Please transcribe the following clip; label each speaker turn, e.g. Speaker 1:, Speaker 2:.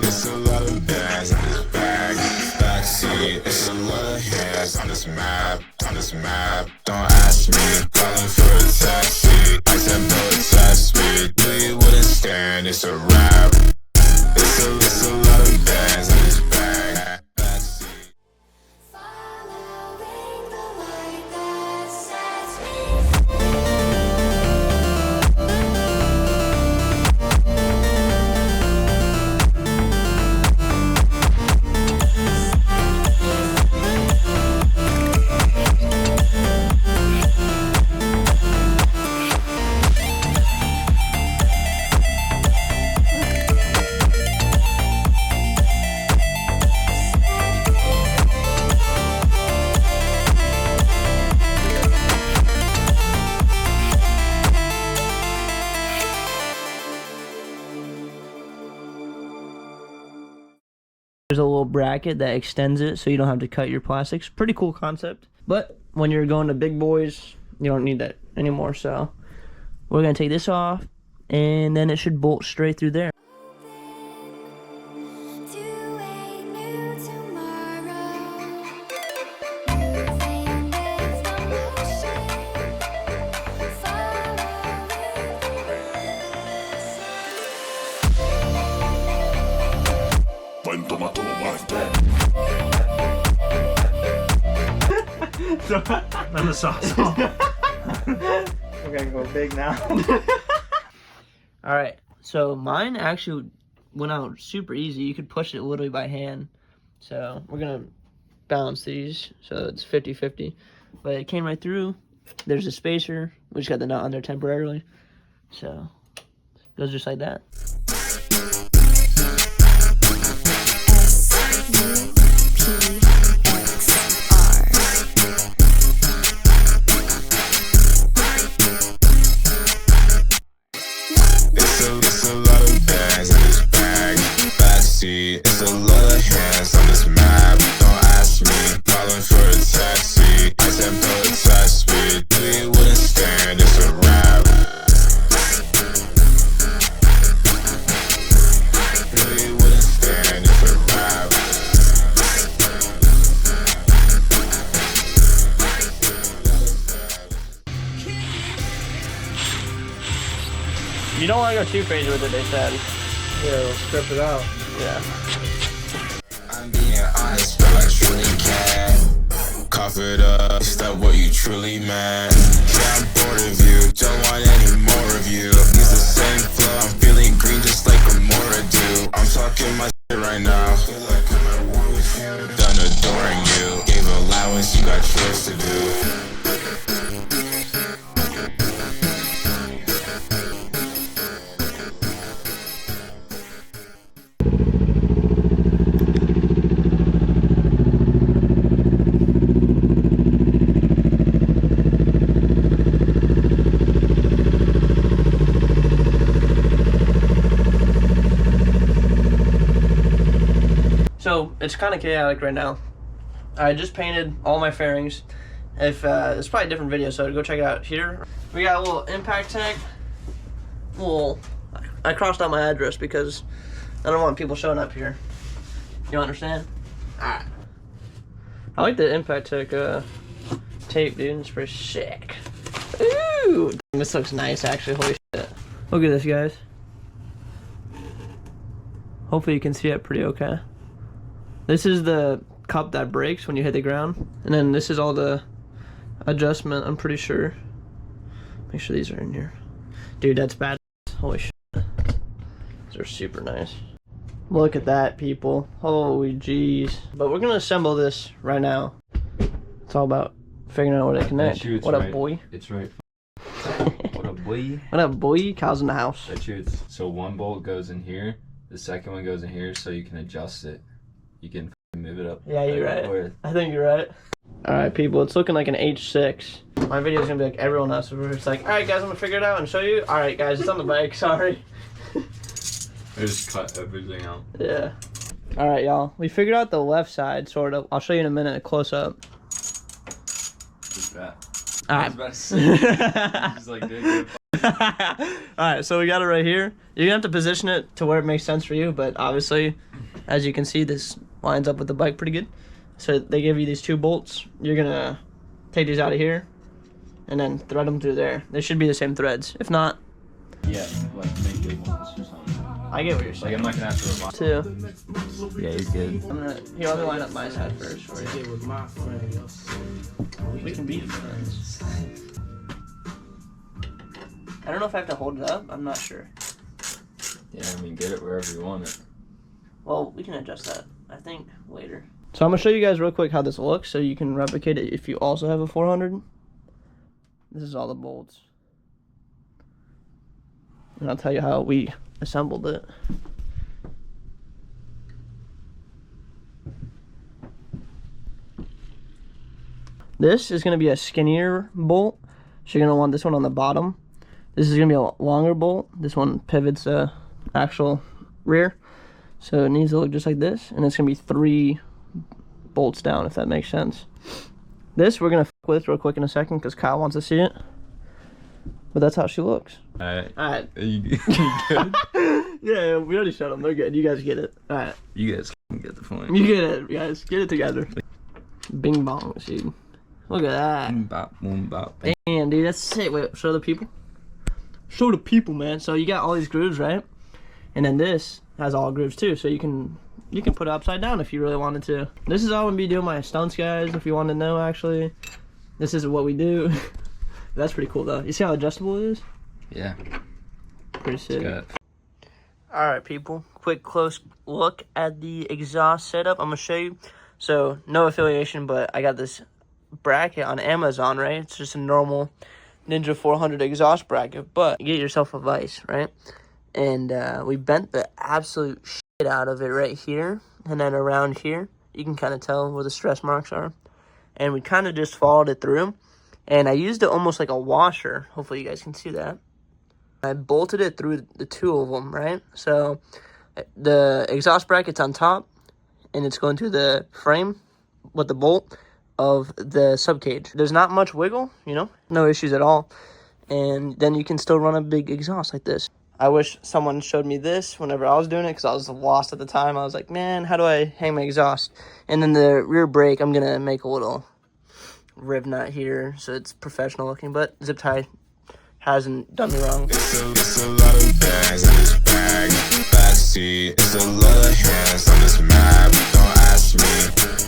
Speaker 1: It's a lot of bags in this bag, backseat. It's a lot of hands on this map, Don't ask me, calling for a taxi. I said, bro, test me. We wouldn't stand, it's a rap. It's a lot of bags in this bag, backseat.
Speaker 2: Following the light that sets me
Speaker 3: There's a little bracket that extends it so you don't have to cut your plastics. Pretty cool concept. But when you're going to big boys, you don't need that anymore. So we're going to take this off, and then it should bolt straight through there.
Speaker 2: to a new tomorrow. Moving with the motion,
Speaker 4: Then the sauce.
Speaker 3: We're gonna go big now. Alright, so mine actually went out super easy. You could push it literally by hand. So we're gonna balance these so it's 50-50. But it came right through. There's a spacer. We just got the nut on there temporarily. So it goes just like that.
Speaker 1: It's a lot of bags in this bag, backseat. It's a lot of hands on this map. Don't ask me, calling for a taxi. I said, bro, test me. We wouldn't stand, it's a rap. We wouldn't stand, it's a rap.
Speaker 3: You don't want to go too crazy with it, they said.
Speaker 4: Yeah, we'll script it out.
Speaker 3: Yeah.
Speaker 1: I'm being honest, but I truly can. Cough it up, is that what you truly meant? Yeah, I'm bored of you, don't want any more of you. Use the same flow, I'm feeling green just like a Mora do. I'm talking my shit right now. Feel like I'm at war with you. Done adoring you, gave allowance, you got chores to do.
Speaker 3: So it's kind of chaotic right now. I just painted all my fairings. If it's probably a different video, so go check it out here. We got a little impact tank. Well, I crossed out my address because I don't want people showing up here. You understand? Alright. I like the impact tank tape, dude. It's pretty sick. Ooh! This looks nice, actually. Holy shit. Look at this, guys. Hopefully you can see it pretty okay. This is the cup that breaks when you hit the ground. And then this is all the adjustment, I'm pretty sure. Make sure these are in here. Dude, that's bad. Holy shit. These are super nice. Look at that, people. Holy jeez. But we're gonna assemble this right now. It's all about figuring out where they connect. What up, boy?
Speaker 5: It's right. What up, boy?
Speaker 3: What up, boy? Kyle's in the house.
Speaker 5: That shoots. So one bolt goes in here, the second one goes in here, so you can adjust it. You can move it up.
Speaker 3: Yeah, you're right. I think you're right. Alright, people, it's looking like an H6. My video's gonna be like everyone else, where it's like, alright, guys, I'm gonna figure it out and show you. Alright, guys, it's on the bike, sorry.
Speaker 5: I just cut everything out.
Speaker 3: Yeah. Alright, y'all. We figured out the left side, sort of. I'll show you in a minute, a close up.
Speaker 5: Just that.
Speaker 3: Alright.
Speaker 5: I was about to say, just like, dude,
Speaker 3: Alright, so we got it right here. You're gonna have to position it to where it makes sense for you, but obviously, as you can see, this lines up with the bike pretty good. So they give you these 2 bolts. You're gonna take these out of here and then thread them through there. They should be the same threads. If not,
Speaker 5: Yeah, like make big ones or something.
Speaker 3: I get what you're saying.
Speaker 5: Like I'm not gonna have to remind.
Speaker 3: 2.
Speaker 5: Yeah, you're good.
Speaker 3: Here, let me line up my side first for you.
Speaker 4: Get with my friends.
Speaker 3: We can be friends. I don't know if I have to hold it up. I'm not sure.
Speaker 5: Yeah, I mean, get it wherever you want it.
Speaker 3: Well, we can adjust that, I think, later. So I'm going to show you guys real quick how this looks so you can replicate it if you also have a 400. This is all the bolts. And I'll tell you how we assembled it. This is going to be a skinnier bolt, so you're going to want this one on the bottom. This is going to be a longer bolt. This one pivots the actual rear. So it needs to look just like this, and it's going to be 3 bolts down, if that makes sense. This we're going to f with real quick in a second because Kyle wants to see it. But that's how she looks.
Speaker 5: Alright.
Speaker 3: Alright.
Speaker 5: Are you good?
Speaker 3: Yeah, we already showed them. They're good. You guys get it. Alright.
Speaker 5: You guys can get the point.
Speaker 3: You get it, guys. Get it together. Bing bong, dude. Look at that.
Speaker 5: Boom bop, boom bop.
Speaker 3: Damn, dude, that's sick. Wait, show the people. Show the people, man. So you got all these grooves, right? And then this has all grooves too. So you can put it upside down if you really wanted to. This is all I'm gonna be doing my stunts, guys. If you want to know, actually, this is what we do. That's pretty cool, though. You see how adjustable it is?
Speaker 5: Yeah.
Speaker 3: Pretty sick.
Speaker 5: Got
Speaker 3: All right, people. Quick close look at the exhaust setup. I'm gonna show you. So no affiliation, but I got this bracket on Amazon, right? It's just a normal Ninja 400 exhaust bracket, but you get yourself a vise, right? And we bent the absolute shit out of it right here, and then around here, you can kind of tell where the stress marks are. And we kind of just followed it through, and I used it almost like a washer. Hopefully you guys can see that. I bolted it through the 2 of them, right? So the exhaust bracket's on top, and it's going through the frame with the bolt of the subcage. There's not much wiggle, you know, no issues at all. And then you can still run a big exhaust like this. I wish someone showed me this whenever I was doing it because I was lost at the time. I was like, man, how do I hang my exhaust? And then the rear brake, I'm going to make a little rib nut here so it's professional looking, but zip tie hasn't done me wrong.
Speaker 1: It's a lot of bags in this bag. Backseat, it's a lot of hands on this map. Don't ask me.